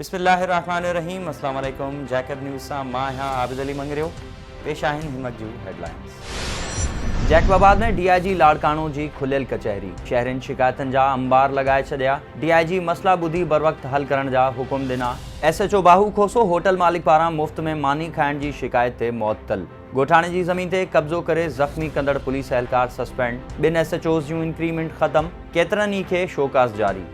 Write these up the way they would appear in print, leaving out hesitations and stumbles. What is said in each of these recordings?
बिस्मिल्लाहिर्रहमानिर्रहीम। अस्सलाम वालेकुम। जैकब न्यूज़ सां मां आहियां आबिद अली मंगरियो। पेश आहिनि हिनमत जूं हेडलाइंस। जैकबाबाद में DIG लाड़काणो जी खुलियल कचहरी, शहरनि शिकायतुनि जा अंबार लगाए छॾिया। DIG मसला ॿुधी बर वक़्त हल करण जा हुकुम ॾिना। SHO बाहू खोसो होटल मालिक पारां मुफ़्त में मानी खाइण जी शिकायत ते मुअत्तल। ॻोठाणे जी ज़मीन ते कब्ज़ो करे ज़ख़्मी कंदड़ पुलिस एहलकार सस्पेंड। ॿिनि SHOs जूं इंक्रीमेंट ख़त्म, केतिरनि ई खे शोकास जारी।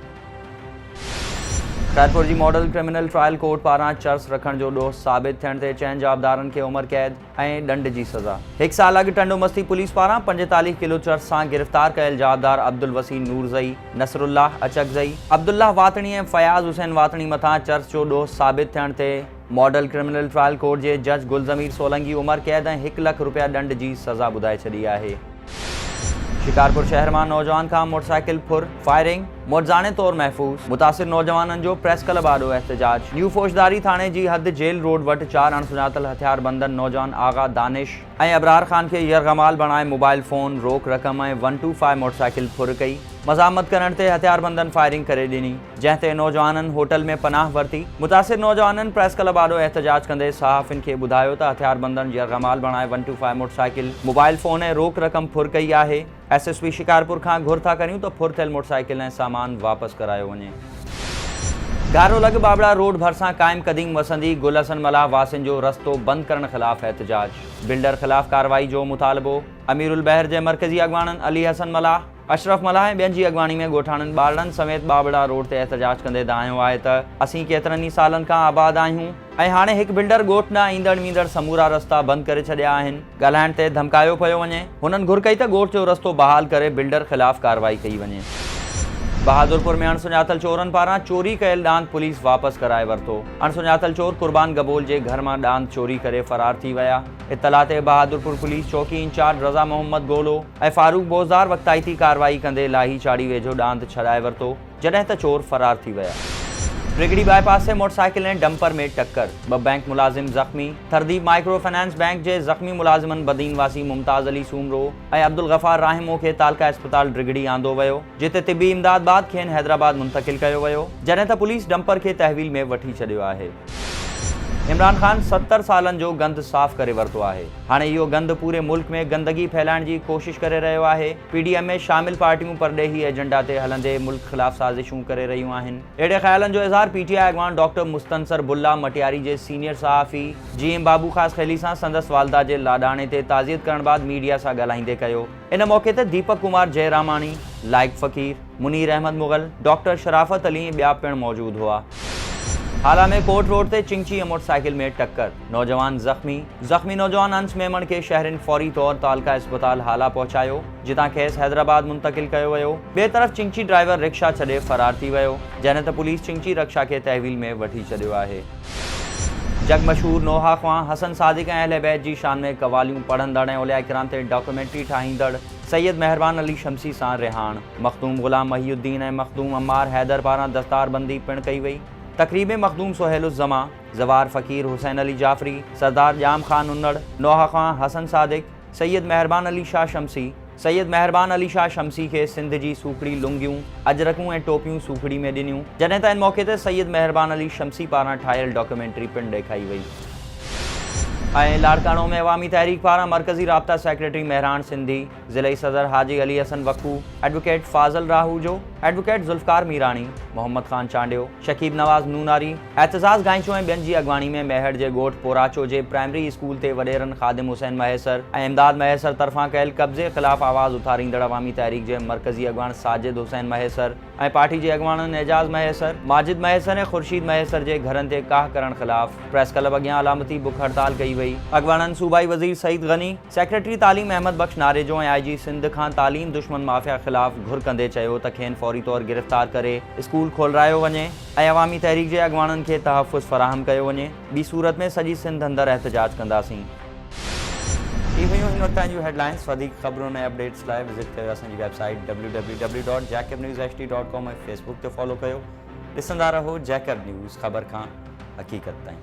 खैरपुर जी मॉडल क्रिमिनल ट्रायल कोर्ट पारां चर्स रखण जो ॾोह साबित थियण ते 4 जाबदारनि खे उमिरि कैद ऐं ॾंड जी सज़ा। 1 साल अॻु टंडो मस्ती पुलिस पारां 45 किलो चर्स सां गिरफ़्तार कयल जाबदार अब्दुल वसी नूरज़ई, नसरुल्लाह अचकज़ई, अब्दुल्लाह वातणी ऐं फयाज़ हुसैन वातणी मथां चर्स जो ॾोह साबित थियण ते मॉडल क्रिमिनल ट्रायल कोर्ट जे जज गुलज़मीर सोलंकी उमिरि कैद ऐं 1 लख रुपया ॾंड जी सज़ा ॿुधाए छॾी आहे। शिकारपुर शहर में नौजवान का मोटरसाइकिल फुर, फायरिंग, मुड़जाने तौर महफूज। मुतासिर नौजवानन जो प्रेस क्लब आॾो एहतजाज। न्यू फौजदारी थाने जी हद जेल रोड वटि 4 अणसुञातल हथियार बंदन नौजवान आगा दानिश ऐं अबरार खान के यरगमाल बणाए मोबाइल फोन, रोक रक़म ऐं 125 मोटरसाइकिल फुर कई। मज़ामत करण ते हथियार बंदन फायरिंग करे ॾिनी, जंहिं ते नौजवाननि होटल में पनाह वरिती। मुतासिर नौजवाननि प्रेस क्लब आॾो एहतजाज कंदे सहाफ़िन खे ॿुधायो त हथियार बंदन यरगमाल बणाए 125 मोटरसाइकिल, मोबाइल फोन ऐं रोक रक़म फुर कई आहे। SSP शिकारपुर खां घुर था करियूं त फुर थियल मोटरसाइकिल ऐं सामान वापसि करायो वञे। गारो लॻ बाबड़ा रोड भरिसां क़ाइम क़दीम वसंदी गुल हसन मलाह वासिन जो रस्तो बंदि करण ख़िलाफ़ एहतजाज। बिल्डर ख़िलाफ़ कार्रवाई जो मुतालबो। अमीरुल बहर जे मरकज़ी अॻवाननि अली हसन मलाह, अशरफ मलाह ऐं ॿियनि जी अॻवानी में ॻोठाणनि ॿारड़नि समेत बाबड़ा रोड ते एहतजाज कंदे दायो आहे त असीं केतिरनि ई सालनि खां आबाद आहियूं ऐं हाणे हिकु बिल्डर ॻोठ न ईंदड़ वींदड़ समूरा रस्ता बंदि करे छॾिया आहिनि। ॻाल्हाइण ते धमकायो पियो वञे। हुननि घुर कई त ॻोठ जो रस्तो बहाल करे बिल्डर ख़िलाफ़ कार्रवाई कई वञे। बहादुरपुर में अणसुञातल चोरनि पारां चोरी कयल ॾांद पुलिस वापसि कराए वरितो। अणसुञातल चोर कुर्बान गबोल जे घर मां ॾांद चोरी करे फरार थी विया। इतला ते बहादुरपुर पुलिस चौकी इंचार्ज रज़ा मोहम्मद गोलो ऐं फारूक बोज़दार वक़्ताइती कार्रवाई कंदे लाही चाड़ी वेझो ॾांद छॾाए वरितो, जॾहिं त चोर फरार थी विया। ब्रिगड़ी बाईपास से मोटरसाइकिल ऐं डंपर में टक्कर, 2 बैंक मुलाज़िम ज़ख़्मी। थरदीप माइक्रो फाइनेंस बैंक जे ज़ख़्मी मुलाज़िमनि बदीन वासी मुमताज़ अली सूमरो ऐं अब्दुल गफ़ार राहिमो खे तालका अस्पताल ब्रिगड़ी आंदो वियो, जिते तिबी इमदाद बाद खेनि हैदराबाद मुंतक़िल कयो वियो, जॾहिं त पुलिस डंपर खे तहवील में वठी छॾियो आहे। इमरान खान 70 सालनि जो गंद साफ़ करे वरितो आहे। हाणे इहो गंद पूरे मुल्क में गंदगी फैलाइण जी कोशिश करे रहियो आहे। PDM में शामिल पार्टियूं परॾेही एजेंडा ते हलंदे मुल्क ख़िलाफ़ साज़िशूं करे रहियूं आहिनि। अहिड़े ख़्यालनि जो इज़हार PTI अॻवान डॉक्टर मुस्तनसर बुल्ला मटियारी जे सीनियर सहाफ़ी GM बाबू ख़ास खैली सां संदसि वालदा जे लाॾाणे ते ताज़ियत करण बाद मीडिया सां ॻाल्हाईंदे कयो। इन मौक़े ते दीपक कुमार जयरामाणी, लाइक फ़कीर, मुनीर अहमद मुग़ल, डॉक्टर शराफ़त अली ॿिया पिणु मौजूद हुआ। हाला में कोट रोड ते चिंची मोटरसाइकिल में टक्कर, नौजवान ज़ख़्मी नौजवान अंस मेमण के शहरनि फौरी तौर तालका अस्पताल हाला पहुचायो, जितां खेसि हैदराबाद मुंतक़िल कयो वियो। ॿिए तरफ़ चिंची ड्राइवर रिक्शा छॾे फरार थी वियो, जंहिं त पुलिस चिंची रक्षा खे तहवील में वठी छॾियो आहे। जग मशहूर नोहा ख़्वां हसन सादिक ऐं अहले बैत जी शान में कवालियूं पढ़ंदड़ ऐं औलिया किराम ते डॉक्यूमेंट्री ठाहींदड़ सैयद मेहरबान अली शमसी सां रिहाण। मखदूम ग़ुलाम महिउद्दीन ऐं मखदूम अम्मार हैदर पारां दस्तारबंदी पिणु कई वई। तक़रीब में मखदूम सोहेलुज़्ज़मा, ज़वार फ़कीर हुसैन अली जाफ़री, सरदार जाम खान उन्नड़, नोहा ख़्वां हसन सादिक, सैयद मेहरबान अली शाह शमसी खे सिंध जी सूखड़ी लुंगियूं, अजरकूं ऐं टोपियूं सूखड़ी में ॾिनियूं, जॾहिं त इन मौक़े ते सैयद मेहरबान अली शमसी पारां ठाहियल डॉक्यूमेंट्री पिणु ॾेखारी वई। ऐं लाड़काणो में अवामी तहरीक पारां मरकज़ी राब्ता सेक्रेटरी महरान सिंधी, ज़िले सदर हाजी अली हसन वक्कू, एडवोकेट फाज़ल राहूजो, एडवोकेट ज़ुल्फ़कार मीरानी, मोहम्मद ख़ान चांडियो, शकीब नवाज़ नूनारी, एतज़ाज़ गांइचो ऐं ॿियनि जी अॻवानी में मेहर जे ॻोठ पोराचो जे प्राइमरी स्कूल ते वॾेरनि ख़ादिम हुसैन महेसर ऐं इमदाद महेसर तरफ़ां कयल कब्ज़े ख़िलाफ़ आवाज़ उथारींदड़ अवामी तहरीक जे मरकज़ी अॻवान साजिद हुसैन महेसर ऐं पार्टी जे अॻवाननि एजाज़ महेसर, माजिद महेसर ऐं ख़ुर्शीद महेसर जे घरनि ते काह करण ख़िलाफ़ प्रेस क्लब अॻियां अलामती बुख हड़ताल कई वई। अॻवाननि सूबाई वज़ीर सईद गनी, सेक्रेटरी तालीम अहमद बख्श नारेजो ऐं IG सिंध खां तालीम दुश्मन माफ़िया ख़िलाफ़ घुर कंदे चयो त खेनि फौरी तौर गिरफ़्तार करे स्कूल खोलायो वञे ऐं अवामी तहरीक जे अॻवाननि खे तहफ़ुज़ फ़राहम कयो वञे। ॿी सूरत में सॼी सिंध अंदरि एहतजाज कंदासीं। ही हुयूं हिन वक़्त जूं हेडलाइंस। वधीक ख़बरुनि ऐं अपडेट्स लाइ विज़िट कयो असांजी वेबसाइट www.jakabnewshd.com ऐं फेसबुक ते फॉलो कयो। ॾिसंदा रहो जैकब न्यूज़, ख़बर खां हक़ीक़त ताईं।